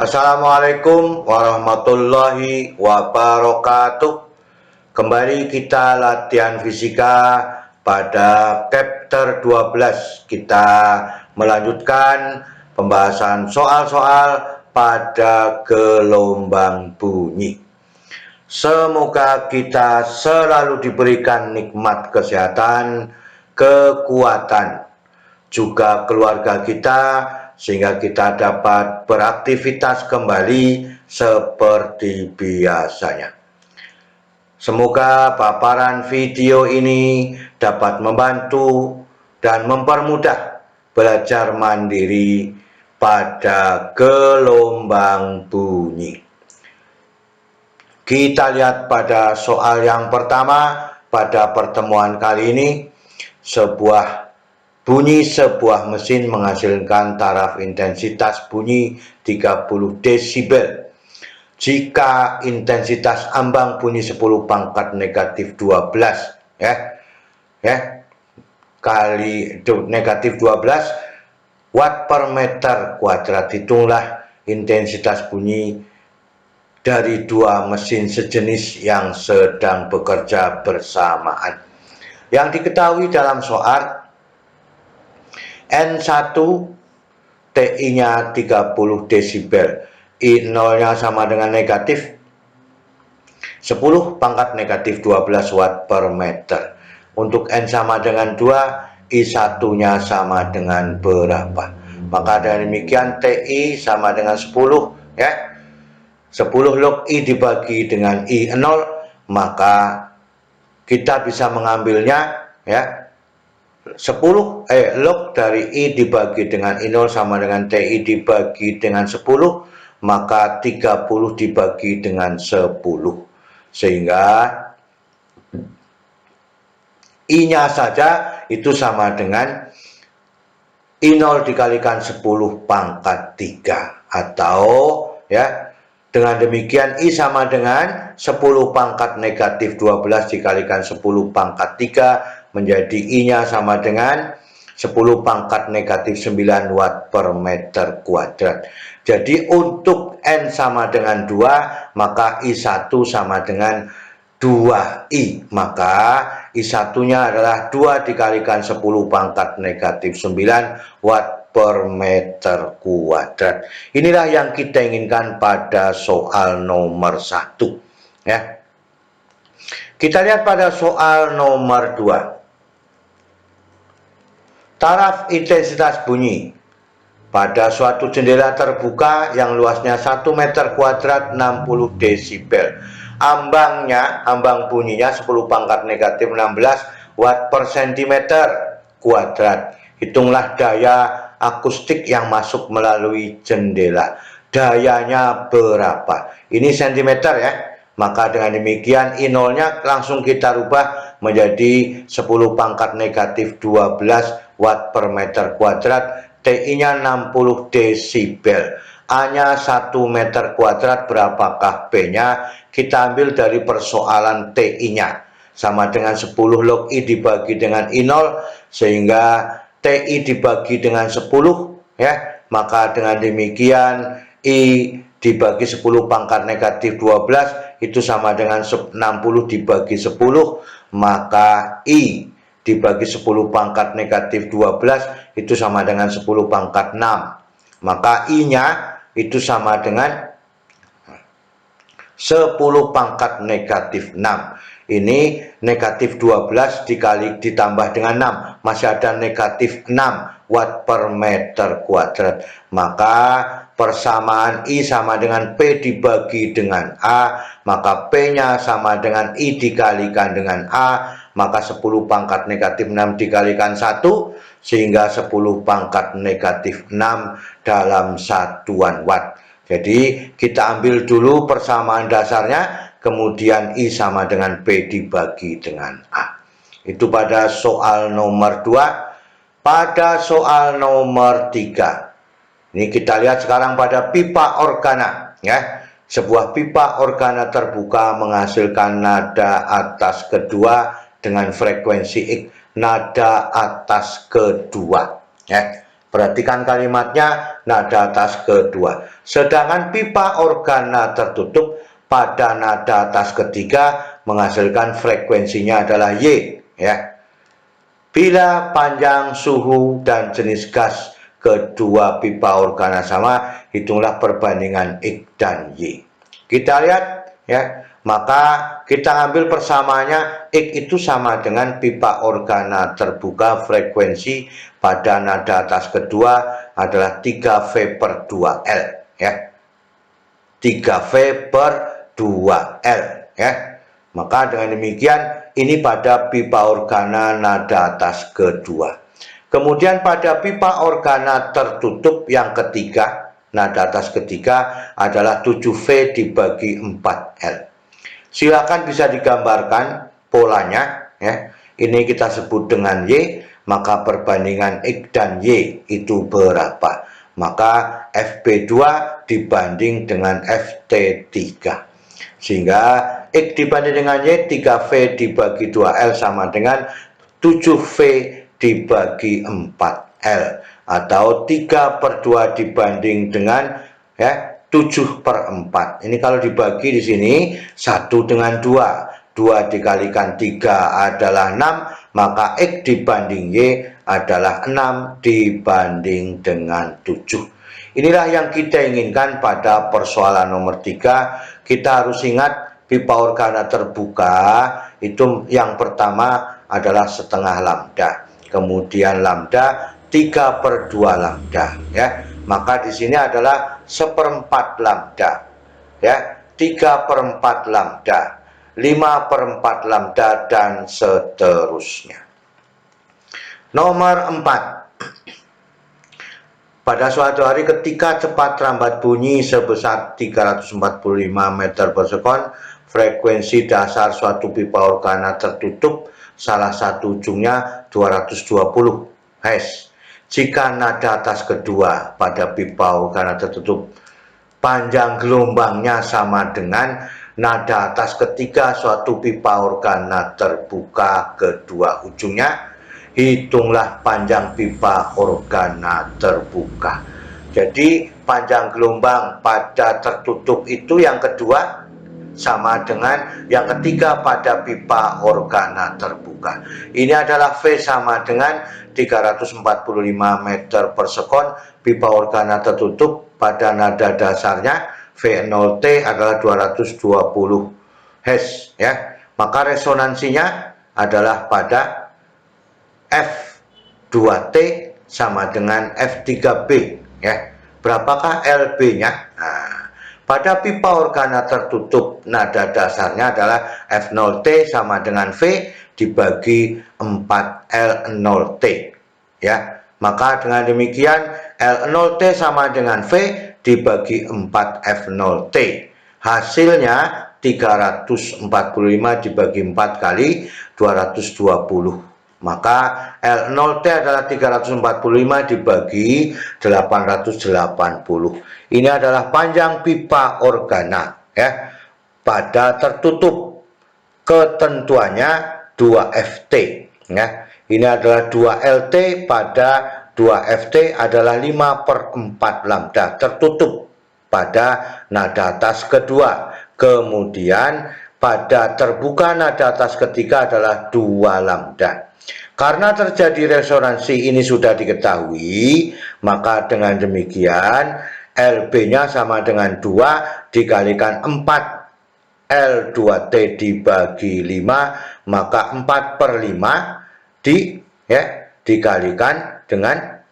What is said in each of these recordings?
Assalamualaikum warahmatullahi wabarakatuh. Kembali kita latihan fisika pada chapter 12. Kita melanjutkan pembahasan soal-soal pada gelombang bunyi. Semoga kita selalu diberikan nikmat kesehatan, kekuatan, juga keluarga kita, sehingga kita dapat beraktivitas kembali seperti biasanya. Semoga paparan video ini dapat membantu dan mempermudah belajar mandiri pada gelombang bunyi. Kita lihat pada soal yang pertama pada pertemuan kali ini. Bunyi sebuah mesin menghasilkan taraf intensitas bunyi 30 desibel. Jika intensitas ambang bunyi 10 pangkat negatif 12 kali negatif 12 watt per meter kuadrat, hitunglah intensitas bunyi dari dua mesin sejenis yang sedang bekerja bersamaan. Yang diketahui dalam soal, N1 TI-nya 30 desibel, I0-nya sama dengan negatif 10 pangkat negatif 12 watt per meter. Untuk N sama dengan 2, I1-nya sama dengan berapa? Maka dengan demikian TI sama dengan 10 ya. 10 log I dibagi dengan I0, maka kita bisa mengambilnya ya. 10 log dari I dibagi dengan I0 sama dengan TI dibagi dengan 10, maka 30 dibagi dengan 10, sehingga I-nya saja itu sama dengan I0 dikalikan 10 pangkat 3, atau ya, dengan demikian I sama dengan 10 pangkat negatif 12 dikalikan 10 pangkat 3, menjadi I-nya sama dengan 10 pangkat negatif 9 watt per meter kuadrat. Jadi untuk N sama dengan 2, maka I1 sama dengan 2I. Maka I1-nya adalah 2 dikalikan 10 pangkat negatif 9 watt per meter kuadrat. Inilah yang kita inginkan pada soal nomor 1 ya. Kita lihat pada soal nomor 2. Taraf intensitas bunyi pada suatu jendela terbuka yang luasnya 1 meter kuadrat 60 desibel. Ambang bunyinya 10 pangkat negatif 16 watt per centimeter kuadrat. Hitunglah daya akustik yang masuk melalui jendela. Dayanya berapa? Ini centimeter ya. Maka dengan demikian I0-nya langsung kita rubah menjadi 10 pangkat negatif 12 watt per meter kuadrat. TI-nya 60 desibel. A-nya 1 meter kuadrat, berapakah B-nya? Kita ambil dari persoalan TI-nya. Sama dengan 10 log I dibagi dengan I0, sehingga TI dibagi dengan 10 ya. Maka dengan demikian I dibagi 10 pangkat negatif 12 itu sama dengan 60 dibagi 10, maka I dibagi 10 pangkat negatif 12 itu sama dengan 10 pangkat 6. Maka I-nya itu sama dengan 10 pangkat negatif 6. Ini negatif 12 ditambah dengan 6, masih ada negatif 6 watt per meter kuadrat. Maka persamaan I sama dengan P dibagi dengan A, maka P-nya sama dengan I dikalikan dengan A, maka 10 pangkat negatif 6 dikalikan 1, sehingga 10 pangkat negatif 6 dalam satuan watt. Jadi kita ambil dulu persamaan dasarnya, kemudian I sama dengan P dibagi dengan A. Itu pada soal nomor 2. Pada soal nomor 3, ini kita lihat sekarang pada pipa organa ya. Sebuah pipa organa terbuka menghasilkan nada atas kedua dengan frekuensi X. Nada atas kedua ya. Perhatikan kalimatnya, nada atas kedua. Sedangkan pipa organa tertutup pada nada atas ketiga menghasilkan frekuensinya adalah Y, ya. Bila panjang, suhu, dan jenis gas kedua pipa organa sama, hitunglah perbandingan X dan Y. Kita lihat, ya, maka kita ambil persamaannya. X itu sama dengan pipa organa terbuka, frekuensi pada nada atas kedua adalah 3V per 2L, ya. 3V per 2L, ya. Maka dengan demikian ini pada pipa organa nada atas kedua. Kemudian pada pipa organa tertutup yang ketiga, nada atas ketiga adalah 7V dibagi 4L. Silakan bisa digambarkan polanya, ya. Ini kita sebut dengan Y, maka perbandingan X dan Y itu berapa? Maka FB2 dibanding dengan FT3. Sehingga X dibanding dengan Y, 3V dibagi 2L sama dengan 7V dibagi 4L. Atau 3 per 2 dibanding dengan, ya, 7 per 4. Ini kalau dibagi di sini 1 dengan 2. 2 dikalikan 3 adalah 6. Maka X dibanding Y adalah 6 dibanding dengan 7. Inilah yang kita inginkan pada persoalan nomor 3. Kita harus ingat pipa organa terbuka itu yang pertama adalah setengah lambda. Kemudian lambda 3 per 2 lambda, ya. Maka di sini adalah 1/4 lambda, ya. 3 per 4 lambda, 5 per 4 lambda, dan seterusnya. Nomor 4. Pada suatu hari ketika cepat lambat bunyi sebesar 345 meter per sekon, frekuensi dasar suatu pipa organa tertutup, salah satu ujungnya 220 Hz. Jika nada atas kedua pada pipa organa tertutup, panjang gelombangnya sama dengan nada atas ketiga suatu pipa organa terbuka kedua ujungnya, hitunglah panjang pipa organa terbuka. Jadi panjang gelombang pada tertutup itu yang kedua sama dengan yang ketiga pada pipa organa terbuka. Ini adalah V sama dengan 345 meter per sekon. Pipa organa tertutup pada nada dasarnya V0T adalah 220 Hz, ya. Maka resonansinya adalah pada F2T sama dengan F3B, ya. Berapakah LB-nya? Nah, pada pipa organa tertutup nada dasarnya adalah F0T sama dengan V dibagi 4L0T, ya. Maka dengan demikian L0T sama dengan V dibagi 4F0T. Hasilnya 345 dibagi 4 kali 220. Maka L0T adalah 345 dibagi 880. Ini adalah panjang pipa organa, ya, pada tertutup. Ketentuannya 2FT, ya. Ini adalah 2LT pada 2FT adalah 5 per 4 lambda tertutup pada nada atas kedua. Kemudian pada terbuka nada atas ketiga adalah 2 lambda. Karena terjadi resonansi ini sudah diketahui, maka dengan demikian LB-nya sama dengan 2 dikalikan 4 L2T dibagi 5, maka 4 per 5 dikalikan dengan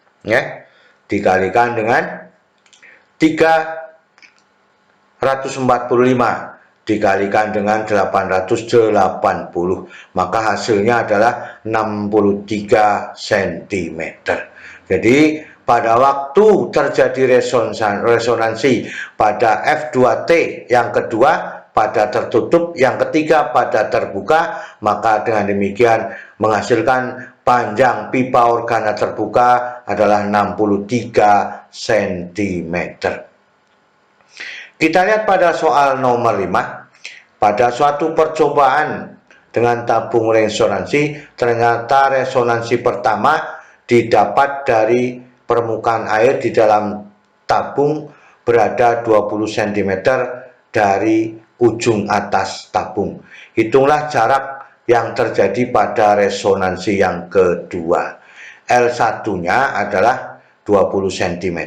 345 dikalikan dengan 880, maka hasilnya adalah 63 cm. Jadi pada waktu terjadi resonansi pada F2T yang kedua pada tertutup, yang ketiga pada terbuka, maka dengan demikian menghasilkan panjang pipa organa terbuka adalah 63 cm. Kita lihat pada soal nomor 5. Pada suatu percobaan dengan tabung resonansi, ternyata resonansi pertama didapat dari permukaan air di dalam tabung berada 20 cm dari ujung atas tabung. Hitunglah jarak yang terjadi pada resonansi yang kedua. L1-nya adalah 20 cm.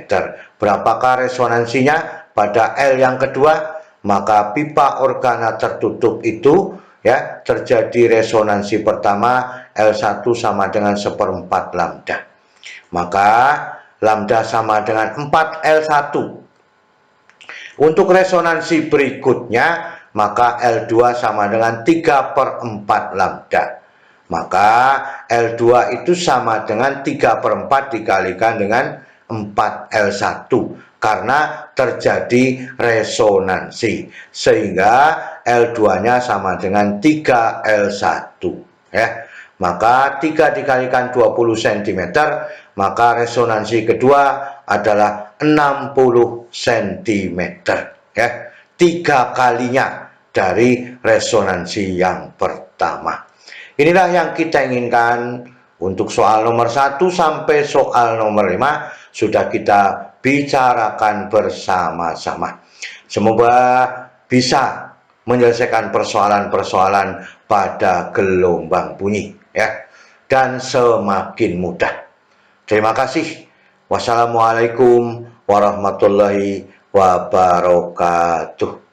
Berapakah resonansinya pada L yang kedua? Maka pipa organa tertutup itu ya terjadi resonansi pertama L1 sama dengan 1/4 lambda. Maka lambda sama dengan 4L1. Untuk resonansi berikutnya maka L2 sama dengan 3/4 lambda. Maka L2 itu sama dengan 3/4 dikalikan dengan 4L1 karena terjadi resonansi, sehingga L2-nya sama dengan 3L1 ya. Maka 3 dikalikan 20 cm, maka resonansi kedua adalah 60 cm ya. 3 kalinya dari resonansi yang pertama. Inilah yang kita inginkan untuk soal nomor 1 sampai soal nomor 5 sudah kita bicarakan bersama-sama. Semoga bisa menyelesaikan persoalan-persoalan pada gelombang bunyi ya, dan semakin mudah. Terima kasih. Wassalamualaikum warahmatullahi wabarakatuh.